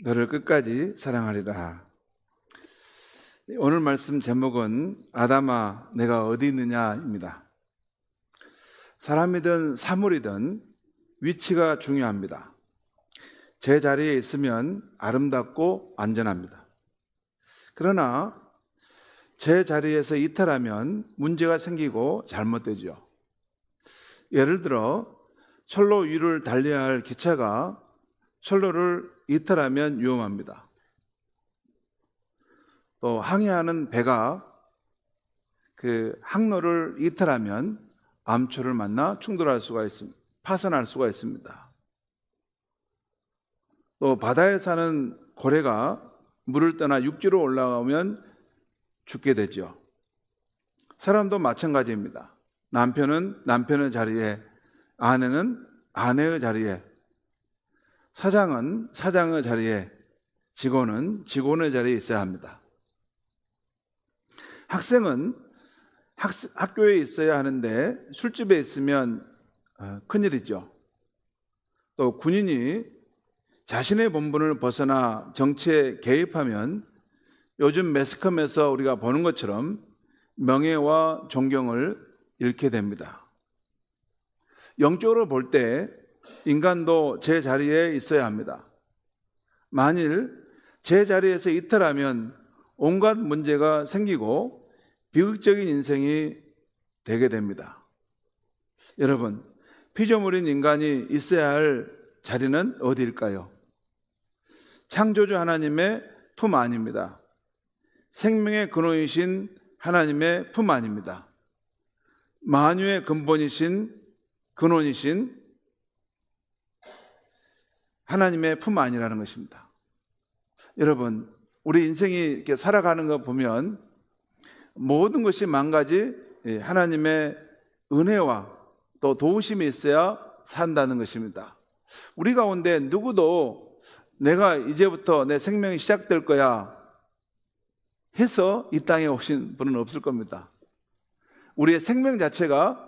너를 끝까지 사랑하리라. 오늘 말씀 제목은 아담아 내가 어디 있느냐입니다. 사람이든 사물이든 위치가 중요합니다. 제 자리에 있으면 아름답고 안전합니다. 그러나 제 자리에서 이탈하면 문제가 생기고 잘못되죠. 예를 들어 철로 위를 달려야 할 기차가 철로를 이탈하면 위험합니다. 또 항해하는 배가 그 항로를 이탈하면 암초를 만나 충돌할 수가 있습니다. 파손할 수가 있습니다. 또 바다에 사는 고래가 물을 떠나 육지로 올라가면 죽게 되죠. 사람도 마찬가지입니다. 남편은 남편의 자리에, 아내는 아내의 자리에, 사장은 사장의 자리에, 직원은 직원의 자리에 있어야 합니다. 학생은 학교에 있어야 하는데 술집에 있으면 큰일이죠. 또 군인이 자신의 본분을 벗어나 정치에 개입하면 요즘 매스컴에서 우리가 보는 것처럼 명예와 존경을 잃게 됩니다. 영적으로 볼 때 인간도 제 자리에 있어야 합니다. 만일 제 자리에서 이탈하면 온갖 문제가 생기고 비극적인 인생이 되게 됩니다. 여러분, 피조물인 인간이 있어야 할 자리는 어디일까요? 창조주 하나님의 품 안입니다. 생명의 근원이신 하나님의 품 안입니다. 만유의 근본이신 근원이신 하나님의 품 안이라는 것입니다. 여러분, 우리 인생이 이렇게 살아가는 거 보면 모든 것이 망가지 하나님의 은혜와 또 도우심이 있어야 산다는 것입니다. 우리 가운데 누구도 내가 이제부터 내 생명이 시작될 거야 해서 이 땅에 오신 분은 없을 겁니다. 우리의 생명 자체가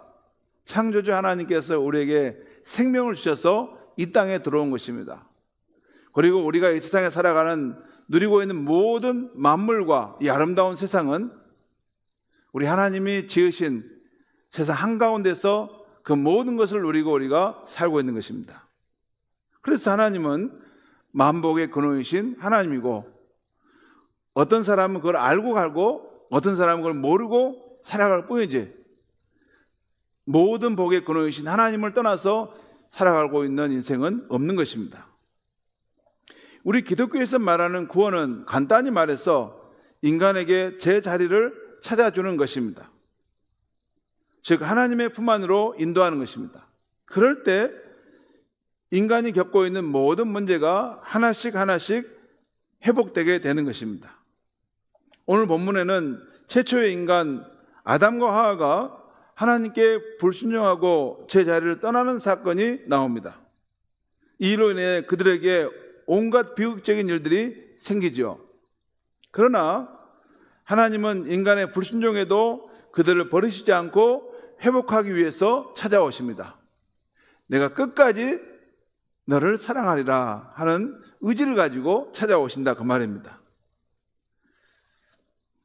창조주 하나님께서 우리에게 생명을 주셔서 이 땅에 들어온 것입니다. 그리고 우리가 이 세상에 살아가는 누리고 있는 모든 만물과 이 아름다운 세상은 우리 하나님이 지으신 세상 한가운데서 그 모든 것을 누리고 우리가 살고 있는 것입니다. 그래서 하나님은 만복의 근원이신 하나님이고, 어떤 사람은 그걸 알고 갈고 어떤 사람은 그걸 모르고 살아갈 뿐이지, 모든 복의 근원이신 하나님을 떠나서 살아가고 있는 인생은 없는 것입니다. 우리 기독교에서 말하는 구원은 간단히 말해서 인간에게 제 자리를 찾아주는 것입니다. 즉 하나님의 품 안으로 인도하는 것입니다. 그럴 때 인간이 겪고 있는 모든 문제가 하나씩 회복되게 되는 것입니다. 오늘 본문에는 최초의 인간 아담과 하와가 하나님께 불순종하고 제 자리를 떠나는 사건이 나옵니다. 이로 인해 그들에게 온갖 비극적인 일들이 생기죠. 그러나 하나님은 인간의 불순종에도 그들을 버리시지 않고 회복하기 위해서 찾아오십니다. 내가 끝까지 너를 사랑하리라 하는 의지를 가지고 찾아오신다, 그 말입니다.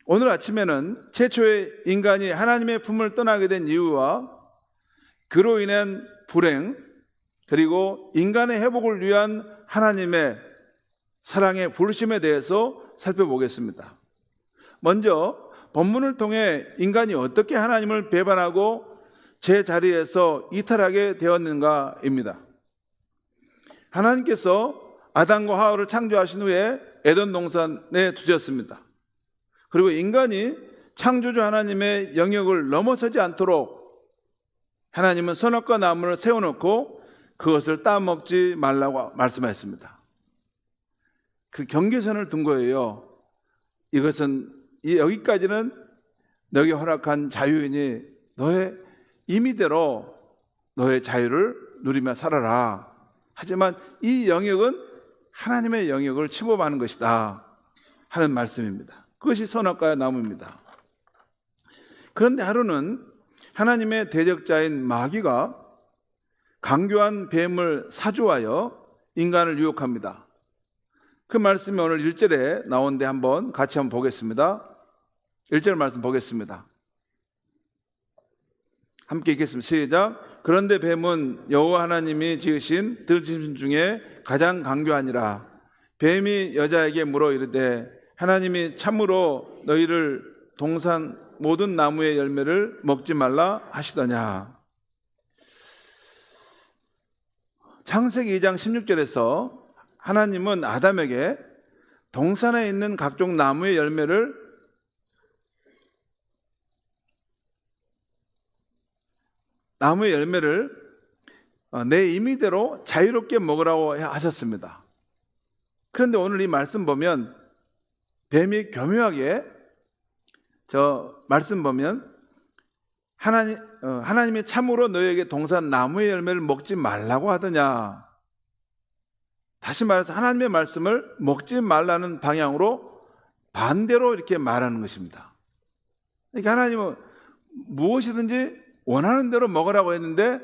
오늘 아침에는 최초의 인간이 하나님의 품을 떠나게 된 이유와 그로 인한 불행, 그리고 인간의 회복을 위한 하나님의 사랑의 부르심에 대해서 살펴보겠습니다. 먼저 본문을 통해 인간이 어떻게 하나님을 배반하고 제 자리에서 이탈하게 되었는가입니다. 하나님께서 아담과 하와를 창조하신 후에 에덴 동산에 두셨습니다. 그리고 인간이 창조주 하나님의 영역을 넘어서지 않도록 하나님은 선악과 나무를 세워놓고 그것을 따먹지 말라고 말씀하셨습니다. 그 경계선을 둔 거예요. 이것은 여기까지는 너에게 허락한 자유이니 너의 임의대로 너의 자유를 누리며 살아라. 하지만 이 영역은 하나님의 영역을 침범하는 것이다 하는 말씀입니다. 그것이 선악과의 나무입니다. 그런데 하루는 하나님의 대적자인 마귀가 강교한 뱀을 사주하여 인간을 유혹합니다. 그 말씀이 오늘 1절에 나오는데 같이 한번 보겠습니다. 1절 말씀 보겠습니다. 함께 읽겠습니다. 시작. 그런데 뱀은 여호와 하나님이 지으신 들짐승 중에 가장 강교하니라. 뱀이 여자에게 물어 이르되 하나님이 참으로 너희를 동산 모든 나무의 열매를 먹지 말라 하시더냐. 창세기 2장 16절에서 하나님은 아담에게 동산에 있는 각종 나무의 열매를 내 임의대로 자유롭게 먹으라고 하셨습니다. 그런데 오늘 이 말씀 보면 뱀이 교묘하게 말씀 보면 하나님이 참으로 너희에게 동산 나무의 열매를 먹지 말라고 하더냐. 다시 말해서 하나님의 말씀을 먹지 말라는 방향으로 반대로 이렇게 말하는 것입니다. 그러니까 하나님은 무엇이든지 원하는 대로 먹으라고 했는데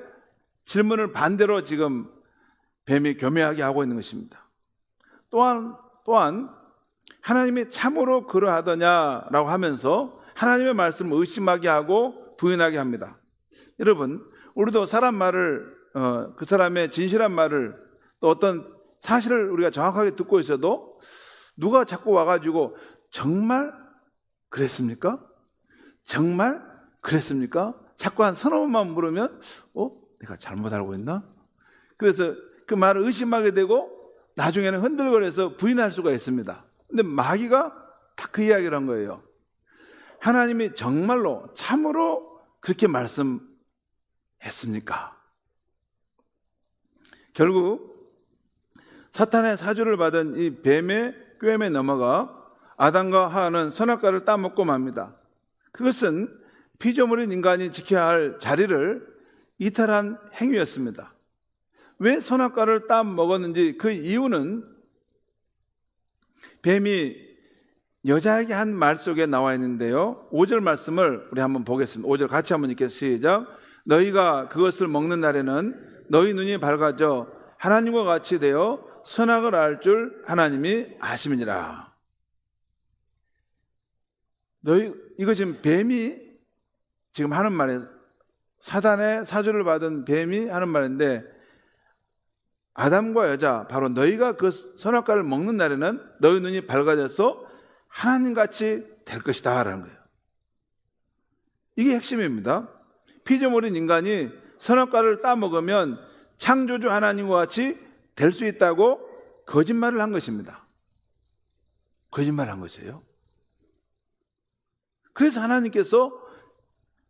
질문을 반대로 지금 뱀이 교묘하게 하고 있는 것입니다. 또한 하나님이 참으로 그러하더냐라고 하면서 하나님의 말씀을 의심하게 하고 부인하게 합니다. 여러분, 우리도 사람 말을 그 사람의 진실한 말을 또 어떤 사실을 우리가 정확하게 듣고 있어도 누가 자꾸 와가지고 정말 그랬습니까? 정말 그랬습니까? 자꾸 한 서너 번만 물으면 내가 잘못 알고 있나? 그래서 그 말을 의심하게 되고 나중에는 흔들거려서 부인할 수가 있습니다. 근데 마귀가 다 그 이야기를 한 거예요. 하나님이 정말로 참으로 그렇게 말씀했습니까? 결국 사탄의 사주를 받은 이 뱀의 꾀임에 넘어가 아담과 하와는 선악과를 따먹고 맙니다. 그것은 피조물인 인간이 지켜야 할 자리를 이탈한 행위였습니다. 왜 선악과를 따먹었는지 그 이유는 뱀이 여자에게 한 말 속에 나와 있는데요. 5절 말씀을 우리 한번 보겠습니다. 5절 같이 한번 읽겠습니다. 시작. 너희가 그것을 먹는 날에는 너희 눈이 밝아져 하나님과 같이 되어 선악을 알 줄 하나님이 아심이니라. 이거 지금 뱀이 지금 하는 말이에요. 사단의 사주를 받은 뱀이 하는 말인데 아담과 여자, 바로 너희가 그 선악과를 먹는 날에는 너희 눈이 밝아져서 하나님같이 될 것이다 라는 거예요. 이게 핵심입니다. 피조물인 인간이 선악과를 따먹으면 창조주 하나님과 같이 될 수 있다고 거짓말을 한 것입니다. 거짓말을 한 것이에요. 그래서 하나님께서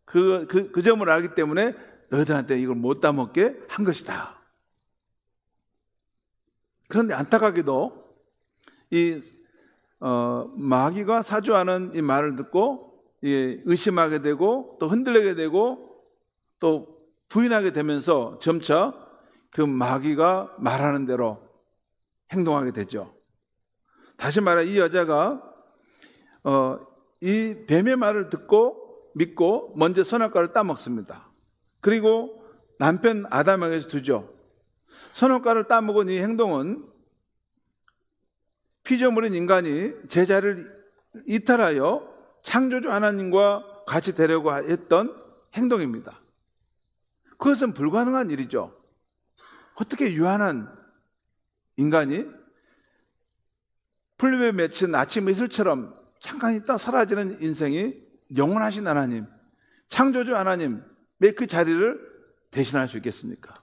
그 점을 알기 때문에 너희들한테 이걸 못 따먹게 한 것이다. 그런데 안타깝게도 마귀가 사주하는 이 말을 듣고 의심하게 되고 또 흔들리게 되고 또 부인하게 되면서 점차 그 마귀가 말하는 대로 행동하게 되죠. 다시 말해 이 여자가 이 뱀의 말을 믿고 먼저 선악과를 따먹습니다. 그리고 남편 아담에게서 두죠. 선악과를 따먹은 이 행동은 피조물인 인간이 제자를 이탈하여 창조주 하나님과 같이 되려고 했던 행동입니다. 그것은 불가능한 일이죠. 어떻게 유한한 인간이 풀잎에 맺힌 아침 이슬처럼 잠깐 있다 사라지는 인생이 영원하신 하나님, 창조주 하나님의 그 자리를 대신할 수 있겠습니까?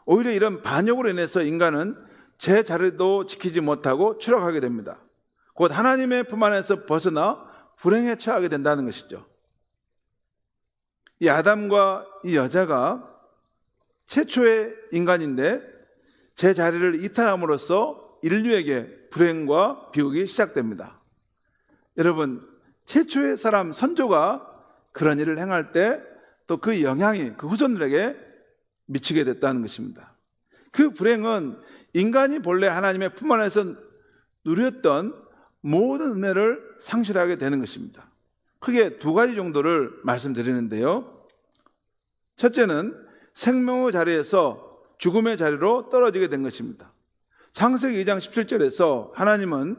오히려 이런 반역으로 인해서 인간은 제 자리도 지키지 못하고 추락하게 됩니다. 곧 하나님의 품 안에서 벗어나 불행에 처하게 된다는 것이죠. 이 아담과 이 여자가 최초의 인간인데 제 자리를 이탈함으로써 인류에게 불행과 비극이 시작됩니다. 여러분, 최초의 사람 선조가 그런 일을 행할 때 또 그 영향이 그 후손들에게 미치게 됐다는 것입니다. 그 불행은 인간이 본래 하나님의 품 안에서 누렸던 모든 은혜를 상실하게 되는 것입니다. 크게 두 가지 정도를 말씀드리는데요. 첫째는 생명의 자리에서 죽음의 자리로 떨어지게 된 것입니다. 창세기 2장 17절에서 하나님은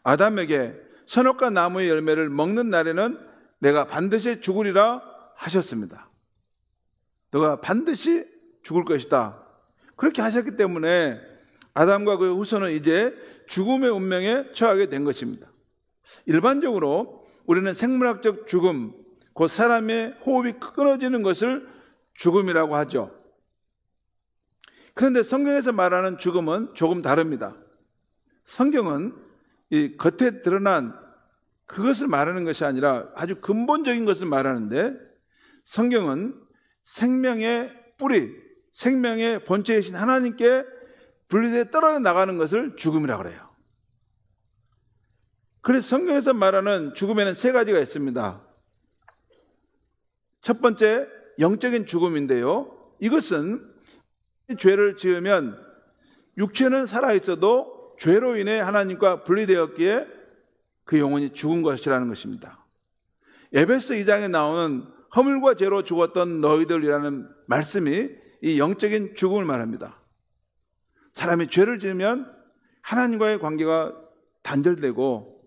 아담에게 선악과 나무의 열매를 먹는 날에는 내가 반드시 죽으리라 하셨습니다. 너가 반드시 죽을 것이다. 그렇게 하셨기 때문에 아담과 그의 후손은 이제 죽음의 운명에 처하게 된 것입니다. 일반적으로 우리는 생물학적 죽음, 곧 사람의 호흡이 끊어지는 것을 죽음이라고 하죠. 그런데 성경에서 말하는 죽음은 조금 다릅니다. 성경은 이 겉에 드러난 그것을 말하는 것이 아니라 아주 근본적인 것을 말하는데, 성경은 생명의 뿌리, 생명의 본체이신 하나님께 분리돼 떨어져 나가는 것을 죽음이라고 그래요. 그래서 성경에서 말하는 죽음에는 세 가지가 있습니다. 첫 번째, 영적인 죽음인데요. 이것은 죄를 지으면 육체는 살아있어도 죄로 인해 하나님과 분리되었기에 그 영혼이 죽은 것이라는 것입니다. 에베소 2장에 나오는 허물과 죄로 죽었던 너희들이라는 말씀이 이 영적인 죽음을 말합니다. 사람이 죄를 지으면 하나님과의 관계가 단절되고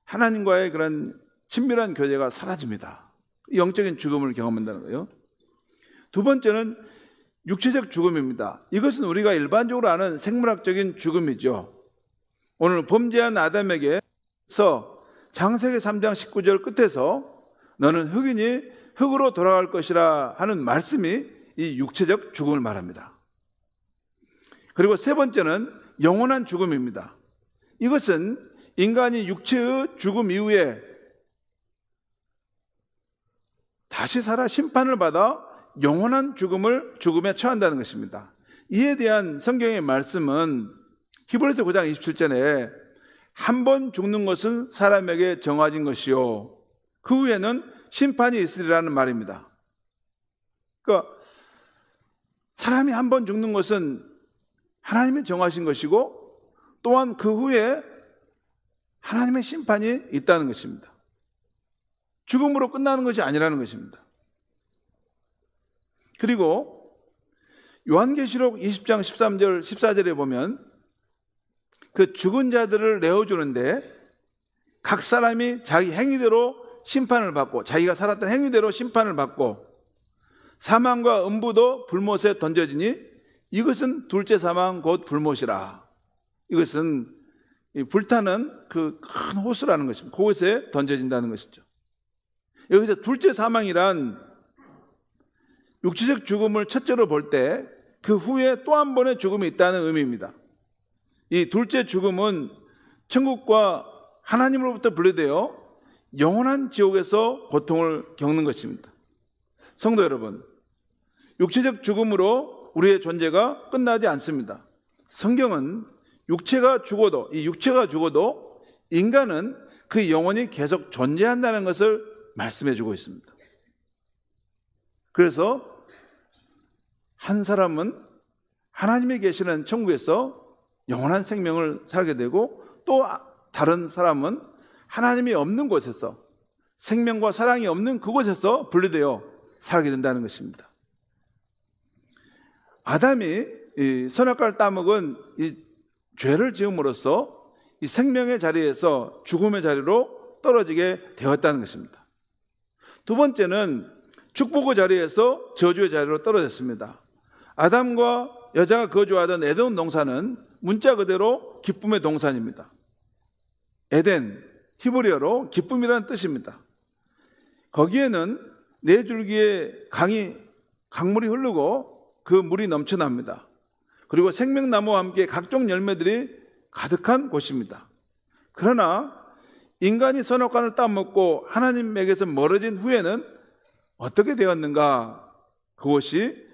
하나님과의 그런 친밀한 교제가 사라집니다. 영적인 죽음을 경험한다는 거예요. 두 번째는 육체적 죽음입니다. 이것은 우리가 일반적으로 아는 생물학적인 죽음이죠. 오늘 범죄한 아담에게서 창세기 3장 19절 끝에서 너는 흙이니 흙으로 돌아갈 것이라 하는 말씀이 이 육체적 죽음을 말합니다. 그리고 세 번째는 영원한 죽음입니다. 이것은 인간이 육체의 죽음 이후에 다시 살아 심판을 받아 영원한 죽음에 처한다는 것입니다. 이에 대한 성경의 말씀은 히브리서 9장 27절에 한 번 죽는 것은 사람에게 정해진 것이요 그 후에는 심판이 있으리라는 말입니다. 그러니까 사람이 한 번 죽는 것은 하나님이 정하신 것이고 또한 그 후에 하나님의 심판이 있다는 것입니다. 죽음으로 끝나는 것이 아니라는 것입니다. 그리고 요한계시록 20장 13절 14절에 보면 그 죽은 자들을 내어주는데 각 사람이 자기 행위대로 심판을 받고, 자기가 살았던 행위대로 심판을 받고, 사망과 음부도 불못에 던져지니 이것은 둘째 사망 곧 불못이라. 이것은 불타는 그 큰 호수라는 것입니다. 그곳에 던져진다는 것이죠. 여기서 둘째 사망이란 육체적 죽음을 첫째로 볼 때 그 후에 또 한 번의 죽음이 있다는 의미입니다. 이 둘째 죽음은 천국과 하나님으로부터 분리되어 영원한 지옥에서 고통을 겪는 것입니다. 성도 여러분, 육체적 죽음으로 우리의 존재가 끝나지 않습니다. 성경은 육체가 죽어도 인간은 그 영혼이 계속 존재한다는 것을 말씀해 주고 있습니다. 그래서 한 사람은 하나님이 계시는 천국에서 영원한 생명을 살게 되고, 또 다른 사람은 하나님이 없는 곳에서, 생명과 사랑이 없는 그곳에서 분리되어 살게 된다는 것입니다. 아담이 이 선악과를 따먹은 이 죄를 지음으로써 이 생명의 자리에서 죽음의 자리로 떨어지게 되었다는 것입니다. 두 번째는 축복의 자리에서 저주의 자리로 떨어졌습니다. 아담과 여자가 거주하던 에덴 동산은 문자 그대로 기쁨의 동산입니다. 에덴, 히브리어로 기쁨이라는 뜻입니다. 거기에는 네 줄기의 강물이 흐르고 그 물이 넘쳐납니다. 그리고 생명나무와 함께 각종 열매들이 가득한 곳입니다. 그러나 인간이 선악과를 따먹고 하나님에게서 멀어진 후에는 어떻게 되었는가? 그것이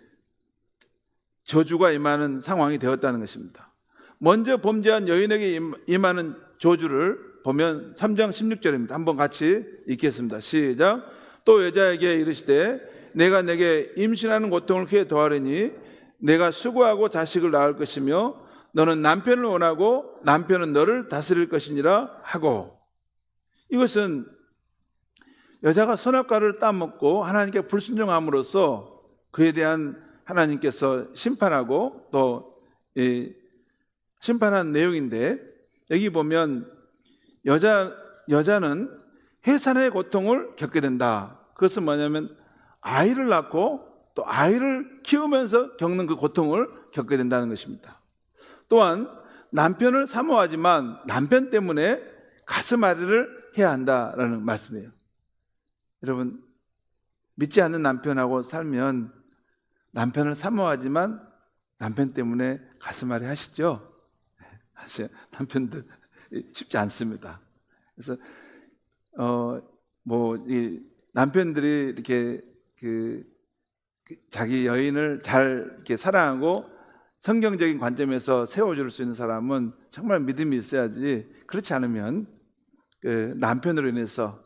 저주가 임하는 상황이 되었다는 것입니다. 먼저 범죄한 여인에게 임하는 저주를 보면 3장 16절입니다. 한번 같이 읽겠습니다. 시작. 또 여자에게 이르시되 내가 내게 임신하는 고통을 크게 더하리니 내가 수고하고 자식을 낳을 것이며 너는 남편을 원하고 남편은 너를 다스릴 것이니라 하고, 이것은 여자가 선악과를 따먹고 하나님께 불순종함으로써 그에 대한 하나님께서 심판하고 또 심판한 내용인데, 여기 보면 여자는 해산의 고통을 겪게 된다. 그것은 뭐냐면 아이를 낳고 또 아이를 키우면서 겪는 그 고통을 겪게 된다는 것입니다. 또한 남편을 사모하지만 남편 때문에 가슴앓이를 해야 한다라는 말씀이에요. 여러분, 믿지 않는 남편하고 살면 남편을 사모하지만 남편 때문에 가슴앓이 하시죠? 사실 남편들 쉽지 않습니다. 그래서 이 남편들이 이렇게 자기 여인을 잘 이렇게 사랑하고 성경적인 관점에서 세워줄 수 있는 사람은 정말 믿음이 있어야지, 그렇지 않으면 남편으로 인해서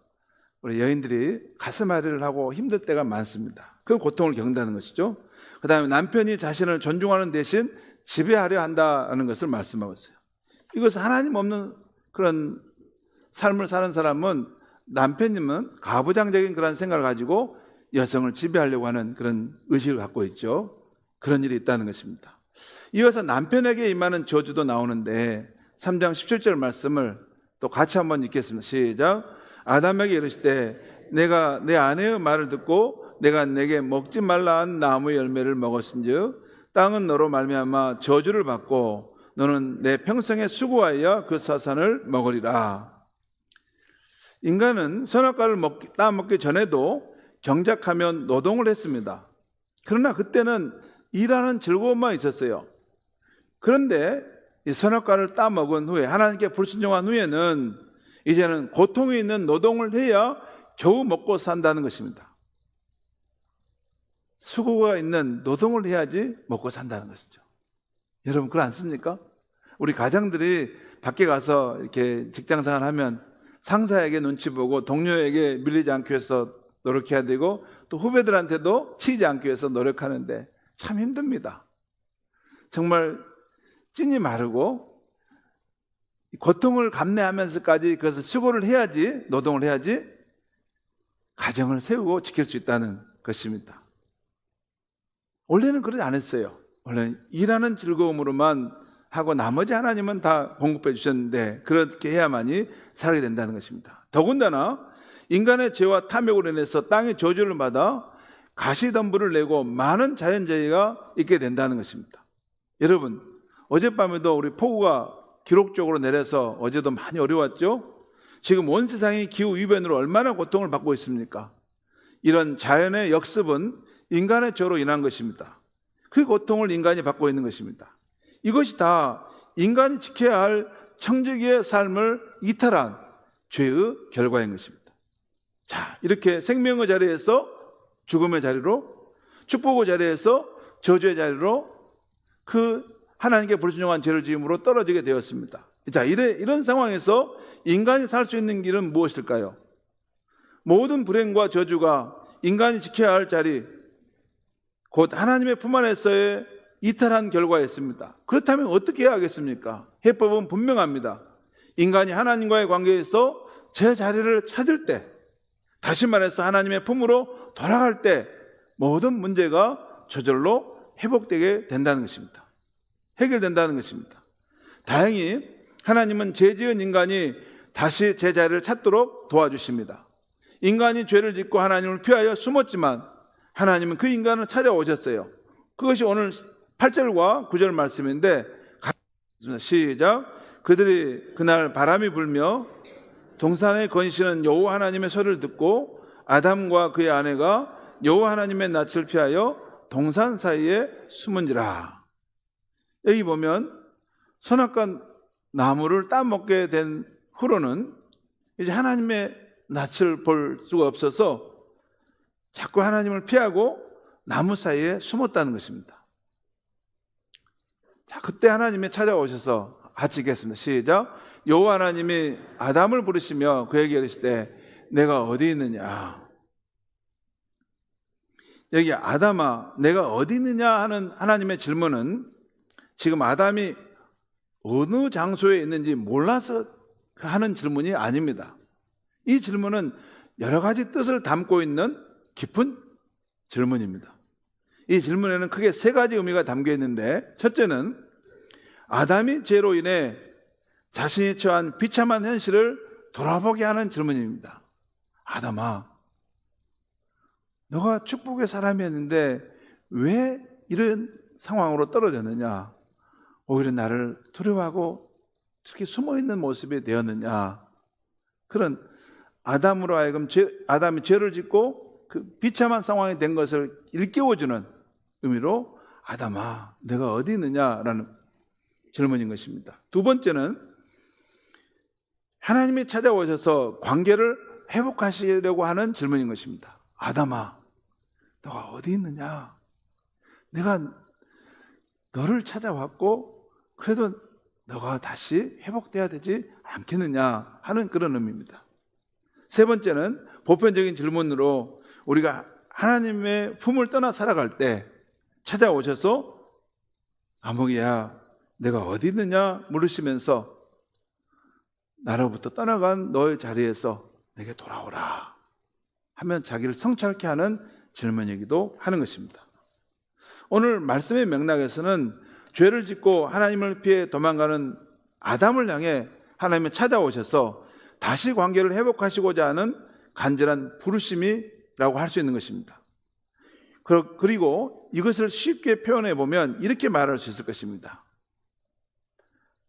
우리 여인들이 가슴앓이를 하고 힘들 때가 많습니다. 그 고통을 겪는다는 것이죠. 그 다음에 남편이 자신을 존중하는 대신 지배하려 한다는 것을 말씀하고 있어요. 이것은 하나님 없는 그런 삶을 사는 사람은, 남편님은 가부장적인 그런 생각을 가지고 여성을 지배하려고 하는 그런 의식을 갖고 있죠. 그런 일이 있다는 것입니다. 이어서 남편에게 임하는 저주도 나오는데 3장 17절 말씀을 또 같이 한번 읽겠습니다. 시작. 아담에게 이르시되 내가 내 아내의 말을 듣고 내가 내게 먹지 말라 한 나무의 열매를 먹었은즉 땅은 너로 말미암아 저주를 받고 너는 내 평생에 수고하여 그 사산을 먹으리라. 인간은 선악과를 따먹기 전에도 경작하며 노동을 했습니다. 그러나 그때는 일하는 즐거움만 있었어요. 그런데 이 선악과를 따먹은 후에, 하나님께 불순종한 후에는 이제는 고통이 있는 노동을 해야 겨우 먹고 산다는 것입니다. 수고가 있는 노동을 해야지 먹고 산다는 것이죠. 여러분, 그렇지 않습니까? 우리 가장들이 밖에 가서 이렇게 직장생활 하면 상사에게 눈치 보고 동료에게 밀리지 않기 위해서 노력해야 되고 또 후배들한테도 치이지 않기 위해서 노력하는데 참 힘듭니다. 정말 찐이 마르고 고통을 감내하면서까지 그것을 수고를 해야지, 노동을 해야지 가정을 세우고 지킬 수 있다는 것입니다. 원래는 그러지 않았어요. 원래는 일하는 즐거움으로만 하고 나머지 하나님은 다 공급해 주셨는데 그렇게 해야만이 살게 된다는 것입니다. 더군다나 인간의 죄와 탐욕으로 인해서 땅의 저주를 받아 가시덤불을 내고 많은 자연재해가 있게 된다는 것입니다. 여러분, 어젯밤에도 우리 폭우가 기록적으로 내려서 어제도 많이 어려웠죠? 지금 온 세상이 기후이변으로 얼마나 고통을 받고 있습니까? 이런 자연의 역습은 인간의 죄로 인한 것입니다. 그 고통을 인간이 받고 있는 것입니다. 이것이 다 인간이 지켜야 할 청지기의 삶을 이탈한 죄의 결과인 것입니다. 자, 이렇게 생명의 자리에서 죽음의 자리로, 축복의 자리에서 저주의 자리로 그 하나님께 불순종한 죄를 지음으로 떨어지게 되었습니다. 자, 이런 상황에서 인간이 살 수 있는 길은 무엇일까요? 모든 불행과 저주가 인간이 지켜야 할 자리, 곧 하나님의 품 안에서의 이탈한 결과였습니다. 그렇다면 어떻게 해야 하겠습니까? 해법은 분명합니다. 인간이 하나님과의 관계에서 제 자리를 찾을 때, 다시 말해서 하나님의 품으로 돌아갈 때 모든 문제가 저절로 회복되게 된다는 것입니다. 해결된다는 것입니다. 다행히 하나님은 죄 지은 인간이 다시 제 자리를 찾도록 도와주십니다. 인간이 죄를 짓고 하나님을 피하여 숨었지만 하나님은 그 인간을 찾아오셨어요. 그것이 오늘 8절과 9절 말씀인데, 시작. 그들이 그날 바람이 불며 동산에 거니시는 여호와 하나님의 소리를 듣고 아담과 그의 아내가 여호와 하나님의 낯을 피하여 동산 사이에 숨은지라. 여기 보면 선악과 나무를 따먹게 된 후로는 이제 하나님의 낯을 볼 수가 없어서 자꾸 하나님을 피하고 나무 사이에 숨었다는 것입니다. 자, 그때 하나님이 찾아오셔서 같이 읽겠습니다. 시작. 여호와 하나님이 아담을 부르시며 그에게 이르시되 내가 어디 있느냐. 여기 아담아 내가 어디 있느냐 하는 하나님의 질문은 지금 아담이 어느 장소에 있는지 몰라서 하는 질문이 아닙니다. 이 질문은 여러 가지 뜻을 담고 있는 깊은 질문입니다. 이 질문에는 크게 세 가지 의미가 담겨 있는데, 첫째는 아담이 죄로 인해 자신이 처한 비참한 현실을 돌아보게 하는 질문입니다. 아담아, 너가 축복의 사람이었는데 왜 이런 상황으로 떨어졌느냐? 오히려 나를 두려워하고 특히 숨어있는 모습이 되었느냐? 그런 아담으로 하여금 아담이 죄를 짓고 그 비참한 상황이 된 것을 일깨워주는 의미로 아담아, 내가 어디 있느냐라는 질문인 것입니다. 두 번째는 하나님이 찾아오셔서 관계를 회복하시려고 하는 질문인 것입니다. 아담아, 너가 어디 있느냐? 내가 너를 찾아왔고 그래도 너가 다시 회복돼야 되지 않겠느냐 하는 그런 의미입니다. 세 번째는 보편적인 질문으로 우리가 하나님의 품을 떠나 살아갈 때 찾아오셔서 아무개야 내가 어디 있느냐 물으시면서 나로부터 떠나간 너의 자리에서 내게 돌아오라 하면 자기를 성찰케 하는 질문이기도 하는 것입니다. 오늘 말씀의 맥락에서는 죄를 짓고 하나님을 피해 도망가는 아담을 향해 하나님이 찾아오셔서 다시 관계를 회복하시고자 하는 간절한 부르심이라고 할 수 있는 것입니다. 그리고 이것을 쉽게 표현해 보면 이렇게 말할 수 있을 것입니다.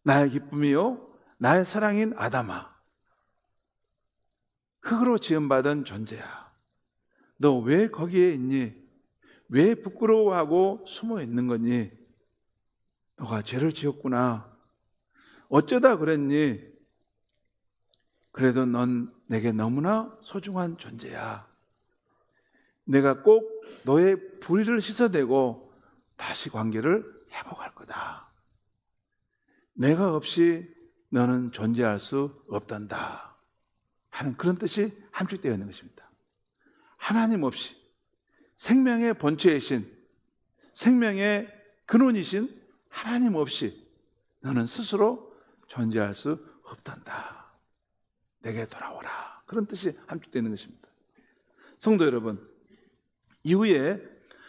나의 기쁨이요 나의 사랑인 아담아, 흙으로 지음받은 존재야. 너 왜 거기에 있니? 왜 부끄러워하고 숨어 있는 거니? 너가 죄를 지었구나. 어쩌다 그랬니? 그래도 넌 내게 너무나 소중한 존재야. 내가 꼭 너의 불의를 씻어내고 다시 관계를 회복할 거다. 내가 없이 너는 존재할 수 없단다 하는 그런 뜻이 함축되어 있는 것입니다. 하나님 없이 생명의 본체이신, 생명의 근원이신 하나님 없이 너는 스스로 존재할 수 없단다. 내게 돌아오라. 그런 뜻이 함축되어 있는 것입니다. 성도 여러분, 이후에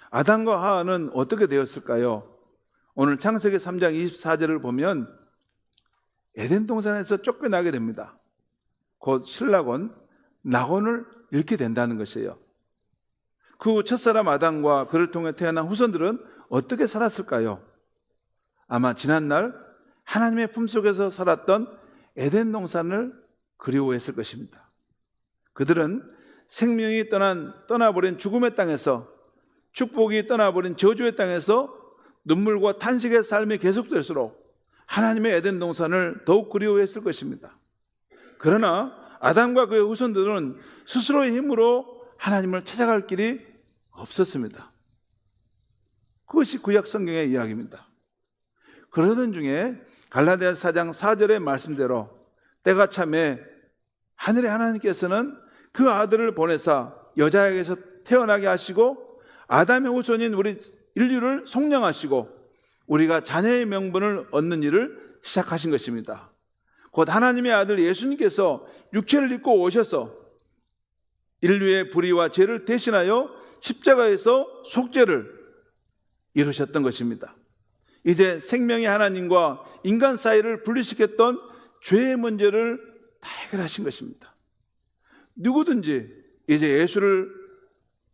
아담과 하와는 어떻게 되었을까요? 오늘 창세기 3장 24절을 보면 에덴 동산에서 쫓겨나게 됩니다. 곧 신락은 낙원을 잃게 된다는 것이에요. 그 후 첫사람 아담과 그를 통해 태어난 후손들은 어떻게 살았을까요? 아마 지난날 하나님의 품속에서 살았던 에덴 동산을 그리워했을 것입니다. 그들은 생명이 떠나버린 죽음의 땅에서, 축복이 떠나버린 저주의 땅에서 눈물과 탄식의 삶이 계속될수록 하나님의 에덴 동산을 더욱 그리워했을 것입니다. 그러나 아담과 그의 후손들은 스스로의 힘으로 하나님을 찾아갈 길이 없었습니다. 그것이 구약 성경의 이야기입니다. 그러던 중에 갈라디아서 4장 4절의 말씀대로 때가 참에 하늘의 하나님께서는 그 아들을 보내사 여자에게서 태어나게 하시고 아담의 후손인 우리 인류를 속량하시고 우리가 자녀의 명분을 얻는 일을 시작하신 것입니다. 곧 하나님의 아들 예수님께서 육체를 입고 오셔서 인류의 불의와 죄를 대신하여 십자가에서 속죄를 이루셨던 것입니다. 이제 생명의 하나님과 인간 사이를 분리시켰던 죄의 문제를 다 해결하신 것입니다. 누구든지 이제 예수를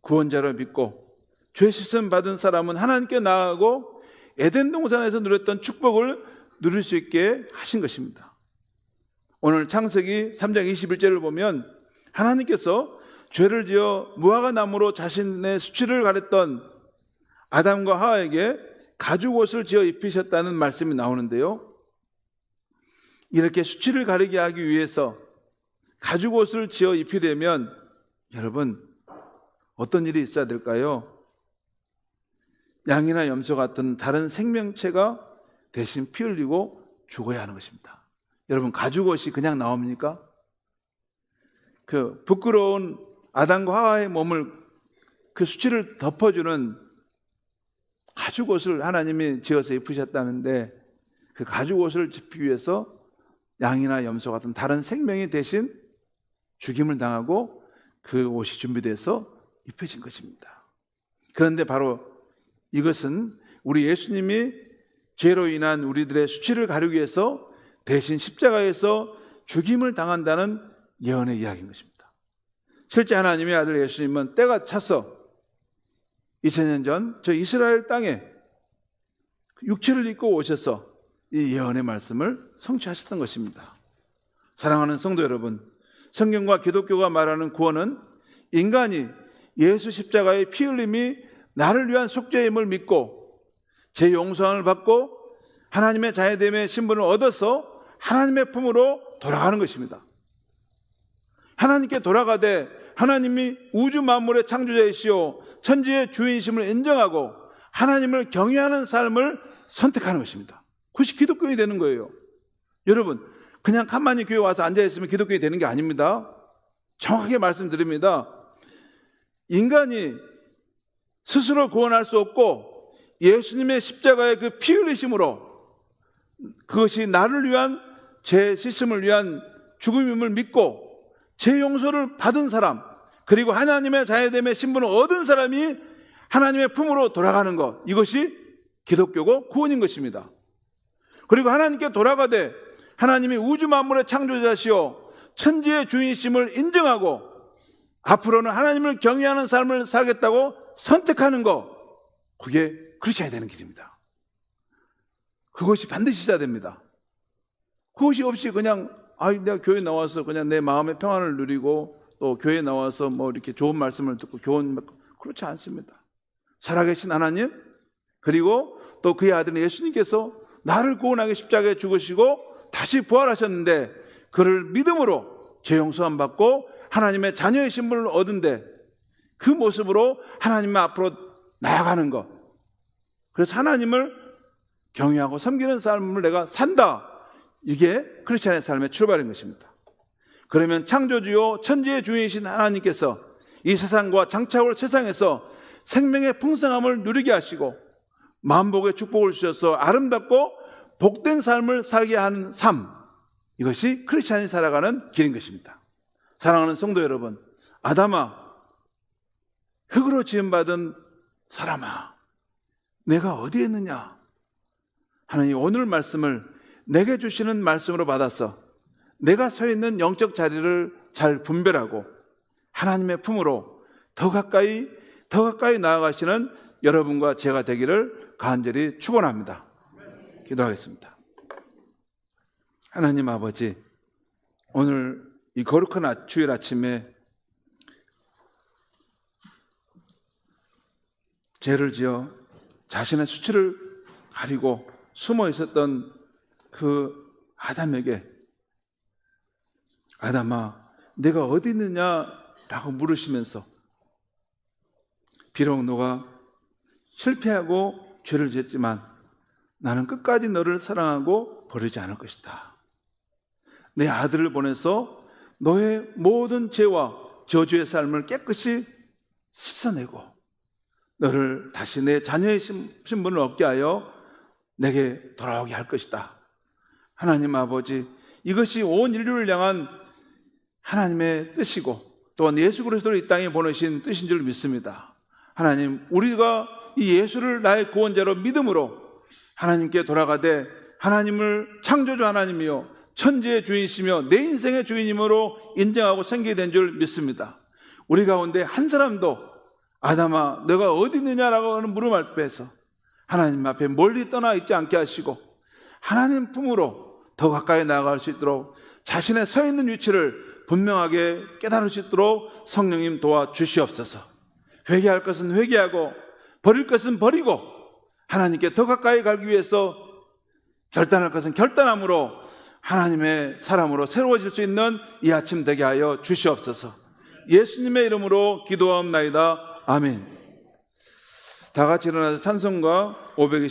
구원자로 믿고 죄 씻음 받은 사람은 하나님께 나아가고 에덴 동산에서 누렸던 축복을 누릴 수 있게 하신 것입니다. 오늘 창세기 3장 21절을 보면 하나님께서 죄를 지어 무화과 나무로 자신의 수치를 가렸던 아담과 하와에게 가죽옷을 지어 입히셨다는 말씀이 나오는데요. 이렇게 수치를 가리게 하기 위해서 가죽옷을 지어 입히려면 여러분 어떤 일이 있어야 될까요? 양이나 염소 같은 다른 생명체가 대신 피 흘리고 죽어야 하는 것입니다. 여러분 가죽옷이 그냥 나옵니까? 그 부끄러운 아담과 하와의 몸을 그 수치를 덮어주는 가죽옷을 하나님이 지어서 입으셨다는데 그 가죽옷을 입기 위해서 양이나 염소 같은 다른 생명이 대신 죽임을 당하고 그 옷이 준비돼서 입혀진 것입니다. 그런데 바로 이것은 우리 예수님이 죄로 인한 우리들의 수치를 가리기 위해서 대신 십자가에서 죽임을 당한다는 예언의 이야기인 것입니다. 실제 하나님의 아들 예수님은 때가 차서 2000년 전 저 이스라엘 땅에 육체를 입고 오셔서 이 예언의 말씀을 성취하셨던 것입니다. 사랑하는 성도 여러분, 성경과 기독교가 말하는 구원은 인간이 예수 십자가의 피 흘림이 나를 위한 속죄임을 믿고 제 용서함을 받고 하나님의 자녀됨의 신분을 얻어서 하나님의 품으로 돌아가는 것입니다. 하나님께 돌아가되 하나님이 우주 만물의 창조자이시오 천지의 주인심을 인정하고 하나님을 경외하는 삶을 선택하는 것입니다. 그것이 기독교인이 되는 거예요. 여러분, 그냥 가만히 교회 와서 앉아있으면 기독교인이 되는 게 아닙니다. 정확하게 말씀드립니다. 인간이 스스로 구원할 수 없고 예수님의 십자가의 그 피 흘리심으로 그것이 나를 위한 죄 씻음을 위한 죽음임을 믿고 죄 용서를 받은 사람, 그리고 하나님의 자녀됨의 신분을 얻은 사람이 하나님의 품으로 돌아가는 것, 이것이 기독교고 구원인 것입니다. 그리고 하나님께 돌아가되 하나님이 우주 만물의 창조자시오 천지의 주인이심을 인정하고 앞으로는 하나님을 경외하는 삶을 살겠다고 선택하는 것, 그게 크리스찬이 되는 길입니다. 그것이 반드시 있어야 됩니다. 그것이 없이 그냥 내가 교회 나와서 그냥 내 마음의 평안을 누리고 또 교회 나와서 뭐 이렇게 좋은 말씀을 듣고 교훈, 그렇지 않습니다. 살아계신 하나님, 그리고 또 그의 아들 예수님께서 나를 구원하게 십자가에 죽으시고 다시 부활하셨는데 그를 믿음으로 죄 용서함 받고 하나님의 자녀의 신분을 얻은데 그 모습으로 하나님 앞으로 나아가는 것, 그래서 하나님을 경외하고 섬기는 삶을 내가 산다, 이게 크리스찬의 삶의 출발인 것입니다. 그러면 창조주요 천지의 주인이신 하나님께서 이 세상과 장차올 세상에서 생명의 풍성함을 누리게 하시고 만복의 축복을 주셔서 아름답고 복된 삶을 살게 하는 삶, 이것이 크리스찬이 살아가는 길인 것입니다. 사랑하는 성도 여러분, 아담아, 흙으로 지음받은 사람아, 내가 어디에 있느냐? 하나님 오늘 말씀을 내게 주시는 말씀으로 받아서 내가 서 있는 영적 자리를 잘 분별하고 하나님의 품으로 더 가까이 나아가시는 여러분과 제가 되기를 간절히 축원합니다. 기도하겠습니다. 하나님 아버지, 오늘 이 거룩한 주일 아침에 죄를 지어 자신의 수치를 가리고 숨어 있었던 그 아담에게 아담아, 내가 어디 있느냐라고 물으시면서 비록 너가 실패하고 죄를 지었지만 나는 끝까지 너를 사랑하고 버리지 않을 것이다. 내 아들을 보내서 너의 모든 죄와 저주의 삶을 깨끗이 씻어내고 너를 다시 내 자녀의 신분을 얻게 하여 내게 돌아오게 할 것이다. 하나님 아버지, 이것이 온 인류를 향한 하나님의 뜻이고 또한 예수 그리스도를 이 땅에 보내신 뜻인 줄 믿습니다. 하나님, 우리가 이 예수를 나의 구원자로 믿음으로 하나님께 돌아가되 하나님을 창조주 하나님이요 천지의 주인이시며 내 인생의 주인임으로 인정하고 생기게 된 줄 믿습니다. 우리 가운데 한 사람도 아담아 너가 어디 있느냐라고 하는 물음 앞에서 하나님 앞에 멀리 떠나 있지 않게 하시고 하나님 품으로 더 가까이 나아갈 수 있도록 자신의 서 있는 위치를 분명하게 깨달을 수 있도록 성령님 도와주시옵소서. 회개할 것은 회개하고 버릴 것은 버리고 하나님께 더 가까이 가기 위해서 결단할 것은 결단함으로 하나님의 사람으로 새로워질 수 있는 이 아침 되게 하여 주시옵소서. 예수님의 이름으로 기도하옵나이다. 아멘. 다 같이 일어나서 찬송가 520